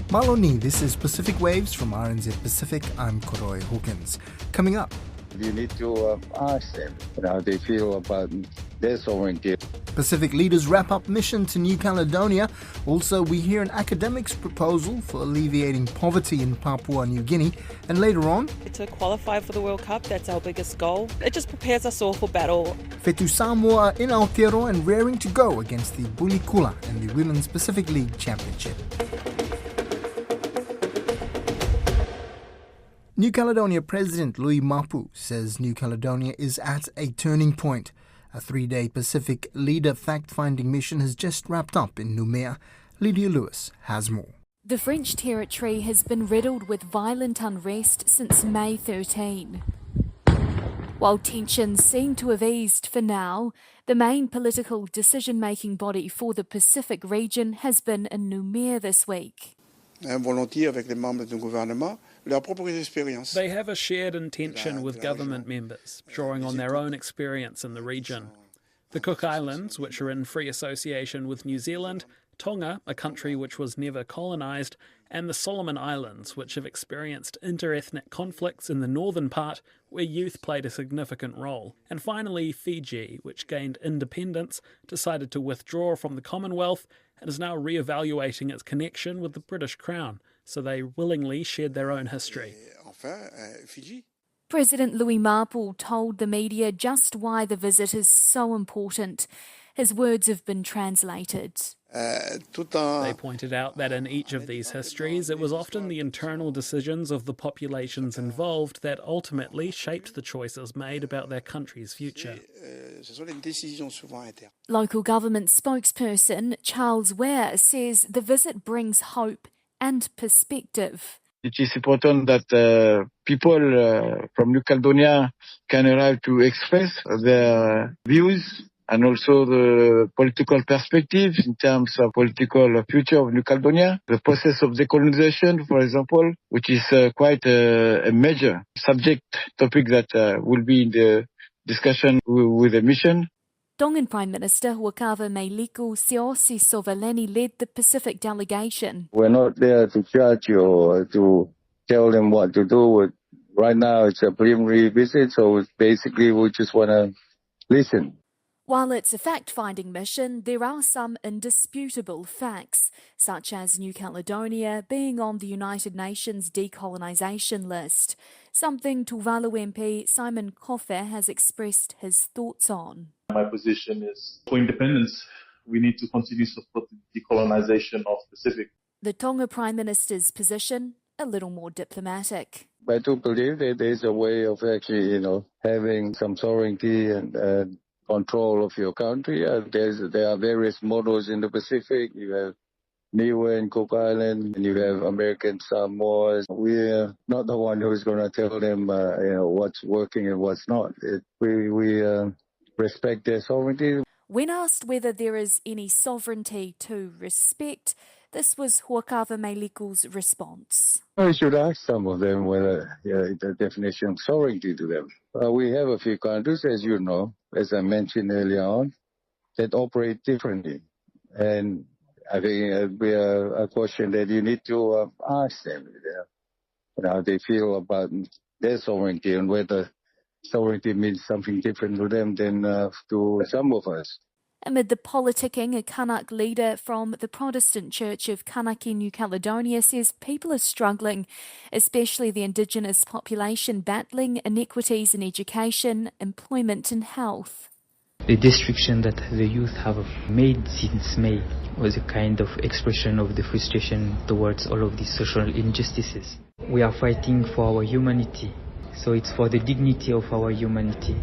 Maloni, this is Pacific Waves from RNZ Pacific. I'm Koroi Hawkins. Coming up. You need to ask them how they feel about their sovereignty. Pacific leaders wrap up mission to New Caledonia. Also, we hear an academic's proposal for alleviating poverty in Papua New Guinea. And later on, to qualify for the World Cup, that's our biggest goal. It just prepares us all for battle. Fetu Samoa in Aotearoa and raring to go against the Bulikula in the Women's Pacific League Championship. New Caledonia President Louis Mapou says New Caledonia is at a turning point. A 3-day Pacific leader fact-finding mission has just wrapped up in Noumea. Lydia Lewis has more. The French territory has been riddled with violent unrest since May 13. While tensions seem to have eased for now, the main political decision-making body for the Pacific region has been in Noumea this week. They have a shared intention with government members, drawing on their own experience in the region. The Cook Islands, which are in free association with New Zealand, Tonga, a country which was never colonised, and the Solomon Islands, which have experienced inter-ethnic conflicts in the northern part, where youth played a significant role. And finally, Fiji, which gained independence, decided to withdraw from the Commonwealth, and is now re-evaluating its connection with the British Crown, so they willingly shared their own history. President Louis Mapou told the media just why the visit is so important. His words have been translated. They pointed out that in each of these histories, it was often the internal decisions of the populations involved that ultimately shaped the choices made about their country's future. Local government spokesperson Charles Ware says the visit brings hope and perspective. It is important that people from New Caledonia can arrive to express their views and also the political perspectives in terms of political future of New Caledonia. The process of decolonization, for example, which is quite a major subject topic that will be in the discussion with the mission. Tongan Prime Minister Huakava Meiliku Seosi Sovaleni led the Pacific delegation. We're not there to judge or to tell them what to do. Right now it's a preliminary visit, so basically we just want to listen. While it's a fact-finding mission, there are some indisputable facts, such as New Caledonia being on the United Nations decolonisation list, something Tuvalu MP Simon Kofe has expressed his thoughts on. My position is for independence. We need to continue to support the decolonisation of the Pacific. The Tonga Prime Minister's position, a little more diplomatic. I do believe that there's a way of actually, having some sovereignty and control of your country. There are various models in the Pacific. You have Niue and Cook Island, and you have American Samoa. We're not the one who's going to tell them, what's working and what's not. We respect their sovereignty. When asked whether there is any sovereignty to respect, this was Huakava Meiliku's response. I should ask some of them whether the definition of sovereignty to them. We have a few countries, as you know, as I mentioned earlier on, that operate differently. And I think it would be a question that you need to ask them how they feel about their sovereignty and whether sovereignty means something different to them than to some of us. Amid the politicking, a Kanak leader from the Protestant Church of Kanaki, New Caledonia, says people are struggling, especially the Indigenous population battling inequities in education, employment and health. The destruction that the youth have made since May was a kind of expression of the frustration towards all of these social injustices. We are fighting for our humanity, so it's for the dignity of our humanity.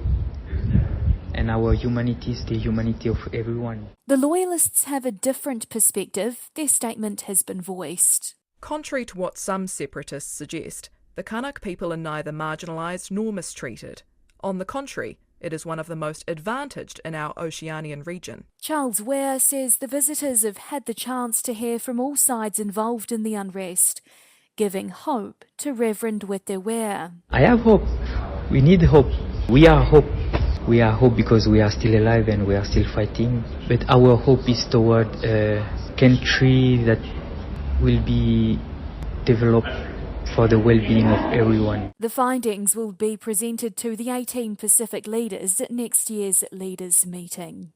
And our humanity is the humanity of everyone. The Loyalists have a different perspective. Their statement has been voiced. Contrary to what some separatists suggest, the Kanak people are neither marginalised nor mistreated. On the contrary, it is one of the most advantaged in our Oceanian region. Charles Ware says the visitors have had the chance to hear from all sides involved in the unrest, giving hope to Reverend Wete Ware. I have hope. We need hope. We are hope. We are hope because we are still alive and we are still fighting. But our hope is toward a country that will be develop for the well-being of everyone. The findings will be presented to the 18 Pacific leaders at next year's leaders' meeting.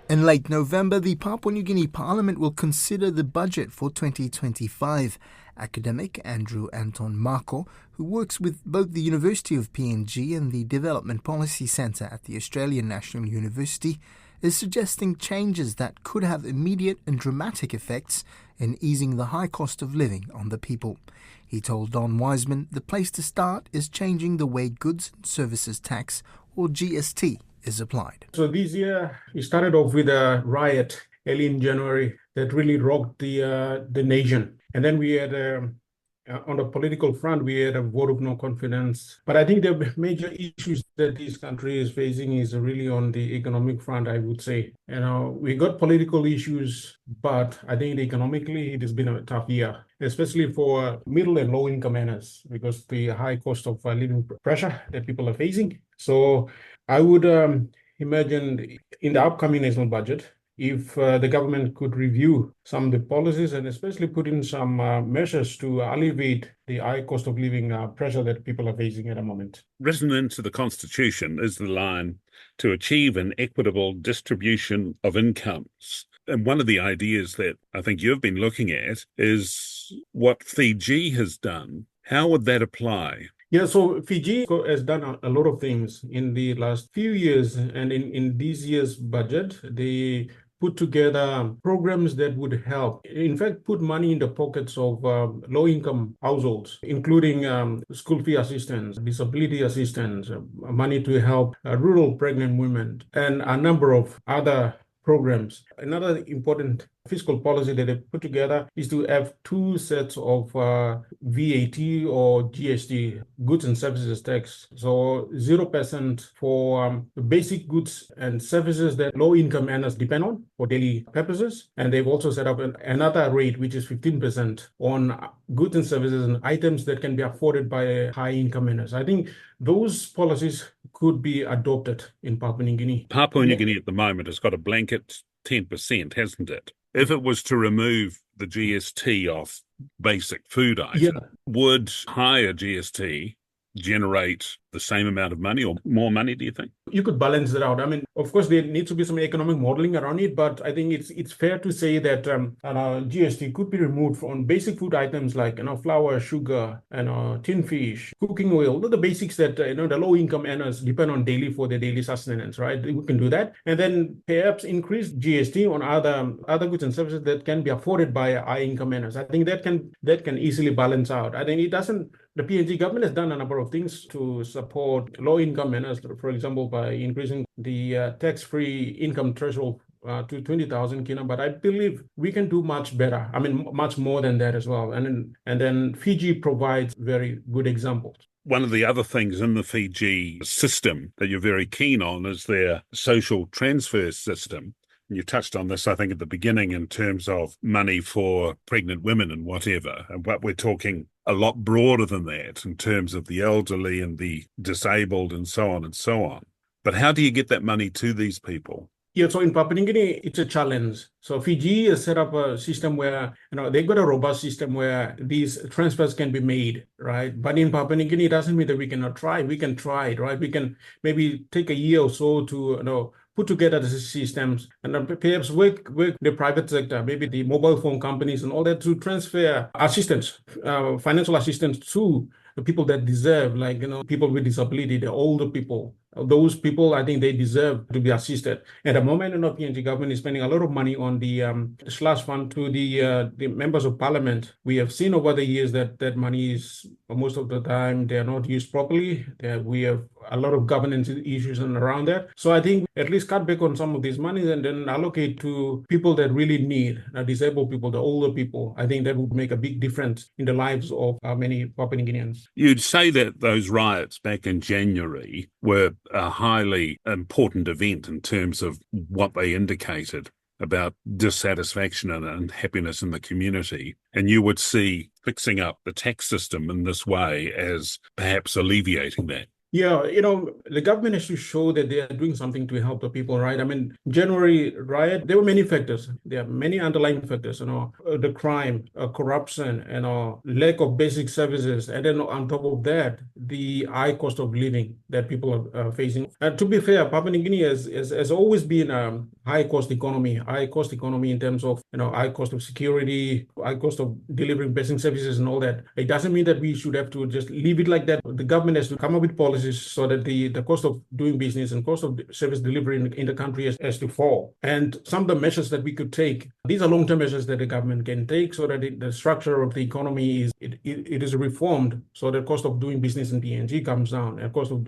In late November, the Papua New Guinea Parliament will consider the budget for 2025. Academic Andrew Anton Marco, who works with both the University of PNG and the Development Policy Centre at the Australian National University, is suggesting changes that could have immediate and dramatic effects in easing the high cost of living on the people. He told Don Wiseman the place to start is changing the way Goods and Services Tax, or GST, is applied. So this year, it started off with a riot early in January that really rocked the nation. And then we had, on the political front, we had a vote of no confidence. But I think the major issues that this country is facing is really on the economic front, I would say. We got political issues, but I think economically it has been a tough year, especially for middle and low income earners, because the high cost of living pressure that people are facing. So I would imagine in the upcoming national budget, if the government could review some of the policies and especially put in some measures to alleviate the high cost of living pressure that people are facing at the moment. Written into the Constitution is the line to achieve an equitable distribution of incomes. And one of the ideas that I think you've been looking at is what Fiji has done. How would that apply? Yeah, so Fiji has done a lot of things in the last few years, and in this year's budget, they put together programs that would help, in fact, put money in the pockets of low-income households, including school fee assistance, disability assistance, money to help rural pregnant women, and a number of other programs. Another important fiscal policy that they put together is to have two sets of VAT or GST, goods and services tax. So 0% for basic goods and services that low-income earners depend on for daily purposes. And they've also set up another rate, which is 15% on goods and services and items that can be afforded by high-income earners. I think those policies could be adopted in Papua New Guinea. Papua New Guinea at the moment has got a blanket 10%, hasn't it? If it was to remove the GST off basic food items, would higher GST generate the same amount of money or more money, do you think? You could balance that out. I mean, of course, there needs to be some economic modeling around it, but I think it's fair to say that GST could be removed on basic food items like flour, sugar, and tin fish, cooking oil, the basics that the low-income earners depend on daily for their daily sustenance, right? We can do that, and then perhaps increase GST on other goods and services that can be afforded by high-income earners. I think that can easily balance out. I think it doesn't. The PNG government has done a number of things to support low-income earners, for example, by increasing the tax-free income threshold to 20,000 kina, but I believe we can do much better. I mean, much more than that as well. And then Fiji provides very good examples. One of the other things in the Fiji system that you're very keen on is their social transfer system. You touched on this, I think, at the beginning in terms of money for pregnant women and whatever, but we're talking a lot broader than that in terms of the elderly and the disabled and so on and so on. But how do you get that money to these people? Yeah, so in Papua New Guinea, it's a challenge. So Fiji has set up a system where, they've got a robust system where these transfers can be made, right? But in Papua New Guinea, it doesn't mean that we cannot try. We can try, right? We can maybe take a year or so to, put together the systems and perhaps work with the private sector, maybe the mobile phone companies and all that, to transfer assistance, financial assistance to the people that deserve, like, people with disability, the older people. Those people, I think they deserve to be assisted. At the moment, PNG government is spending a lot of money on the slush fund to the members of parliament. We have seen over the years that money is, most of the time, they are not used properly. We have a lot of governance issues around that. So I think at least cut back on some of these monies and then allocate to people that really need, disabled people, the older people. I think that would make a big difference in the lives of many Papua New Guineans. You'd say that those riots back in January were a highly important event in terms of what they indicated about dissatisfaction and unhappiness in the community. And you would see fixing up the tax system in this way as perhaps alleviating that. Yeah, the government has to show that they are doing something to help the people, right? I mean, January riot, there were many factors. There are many underlying factors, the crime, corruption, lack of basic services. And then on top of that, the high cost of living that people are facing. And to be fair, Papua New Guinea has always been a high cost economy in terms of, high cost of security, high cost of delivering basic services and all that. It doesn't mean that we should have to just leave it like that. The government has to come up with policies so that the cost of doing business and cost of service delivery in the country has to fall. And some of the measures that we could take, these are long-term measures that the government can take so that the structure of the economy is reformed so the cost of doing business in PNG comes down and cost of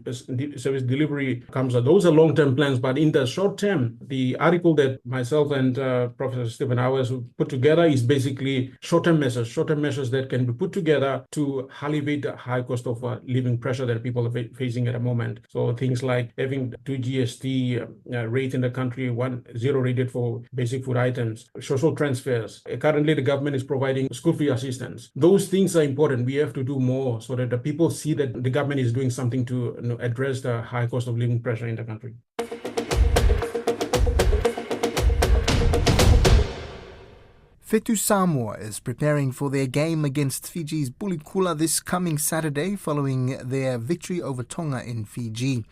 service delivery comes down. Those are long-term plans, but in the short term, the article that myself and Professor Stephen Howes put together is basically short-term measures that can be put together to alleviate the high cost of living pressure that people are facing at the moment. So things like having 2 GST rate in the country, 1.0 rated for basic food items, social transfers. Currently, the government is providing school fee assistance. Those things are important. We have to do more so that the people see that the government is doing something to address the high cost of living pressure in the country. Fetu Samoa is preparing for their game against Fiji's Bulikula this coming Saturday following their victory over Tonga in Fiji.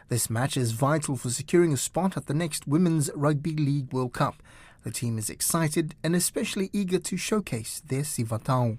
This match is vital for securing a spot at the next Women's Rugby League World Cup. The team is excited and especially eager to showcase their sivatau.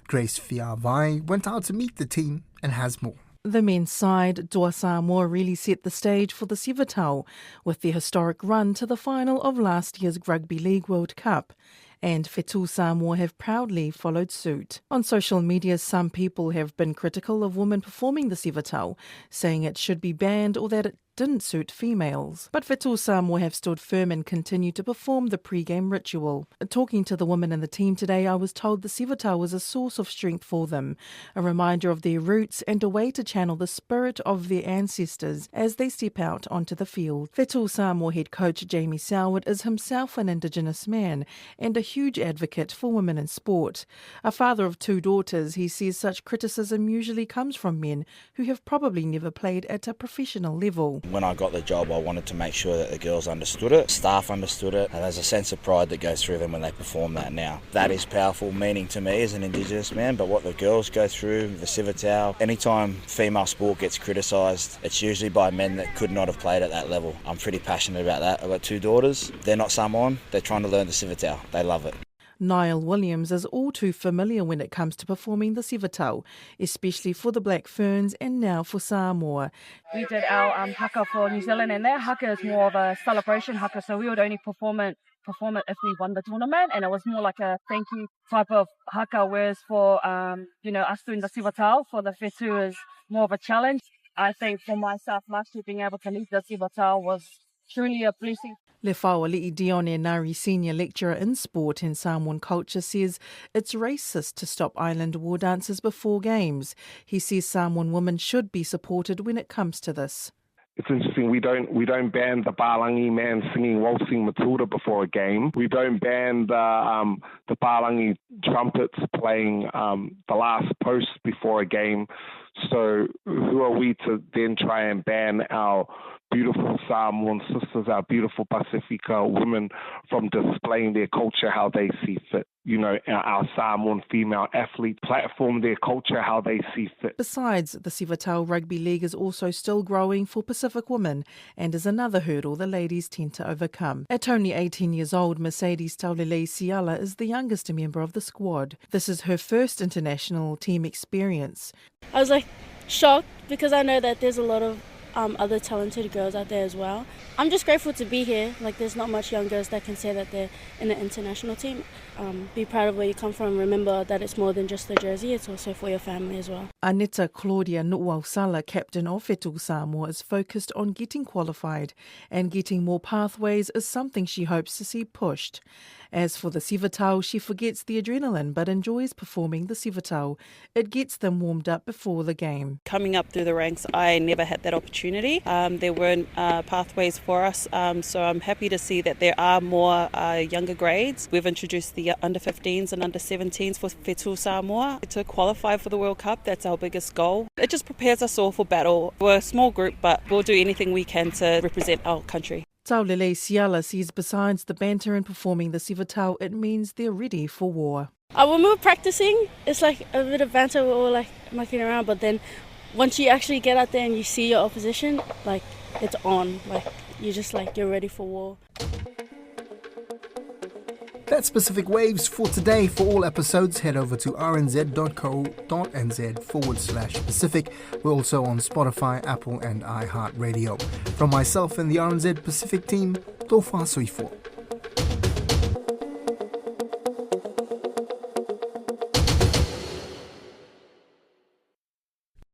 Grace Fiavai went out to meet the team and has more. The men's side, Tua Samoa, really set the stage for the sivatau with their historic run to the final of last year's Rugby League World Cup. And Fetu Samoa have proudly followed suit. On social media, some people have been critical of women performing the sivatau, saying it should be banned or that it didn't suit females. But Fetu Samoa have stood firm and continue to perform the pre-game ritual. Talking to the women in the team today, I was told the sivatau was a source of strength for them, a reminder of their roots and a way to channel the spirit of their ancestors as they step out onto the field. Fetu Samoa head coach Jamie Soward is himself an Indigenous man and a huge advocate for women in sport. A father of 2 daughters, he says such criticism usually comes from men who have probably never played at a professional level. When I got the job, I wanted to make sure that the girls understood it, staff understood it, and there's a sense of pride that goes through them when they perform that now. That is powerful meaning to me as an Indigenous man, but what the girls go through, the sivatau, anytime female sport gets criticised, it's usually by men that could not have played at that level. I'm pretty passionate about that. I've got 2 daughters. They're not Samoan. They're trying to learn the sivatau. They love it. Niall Williams is all too familiar when it comes to performing the sivatau, especially for the Black Ferns and now for Samoa. We did our haka for New Zealand, and that haka is more of a celebration haka, so we would only perform it if we won the tournament, and it was more like a thank you type of haka, whereas for us doing the sivatau for the Fetu is more of a challenge. I think for myself last year being able to lead the sivatau was truly a blessing. Le Whawali'i Dione Nari, senior lecturer in sport and Samoan culture, says it's racist to stop island war dances before games. He says Samoan women should be supported when it comes to this. It's interesting, we don't ban the Palangi man singing Waltzing Matilda before a game. We don't ban the Palangi trumpets playing the last post before a game. So who are we to then try and ban our beautiful Samoan sisters, our beautiful Pacifica women from displaying their culture how they see fit? Our Samoan female athletes platform their culture how they see fit. Besides, the sivatau Rugby League is also still growing for Pacific women and is another hurdle the ladies tend to overcome. At only 18 years old, Mercedes Taulelei Siala is the youngest member of the squad. This is her first international team experience. I was shocked because I know that there's a lot of other talented girls out there as well. I'm just grateful to be here. There's not much young girls that can say that they're in the international team. Be proud of where you come from. Remember that it's more than just the jersey, it's also for your family as well. Aneta Claudia Nu'uausala, captain of Fetu Samoa, is focused on getting qualified, and getting more pathways is something she hopes to see pushed. As for the sivatau, she forgets the adrenaline but enjoys performing the sivatau. It gets them warmed up before the game. Coming up through the ranks, I never had that opportunity opportunity. There weren't pathways for us, so I'm happy to see that there are more younger grades. We've introduced the under 15s and under 17s for Fetu Samoa to qualify for the World Cup. That's our biggest goal. It just prepares us all for battle. We're a small group, but we'll do anything we can to represent our country. Taulele Siala says besides the banter and performing the sivatau, it means they're ready for war. When we were practicing, it's like a bit of banter, we're all like mucking around, but then once you actually get out there and you see your opposition, like it's on, like you're ready for war. That's Pacific Waves for today. For all episodes, head over to rnz.co.nz/Pacific. We're also on Spotify, Apple and iHeartRadio. From myself and the RNZ Pacific team, Tō whāsui fo.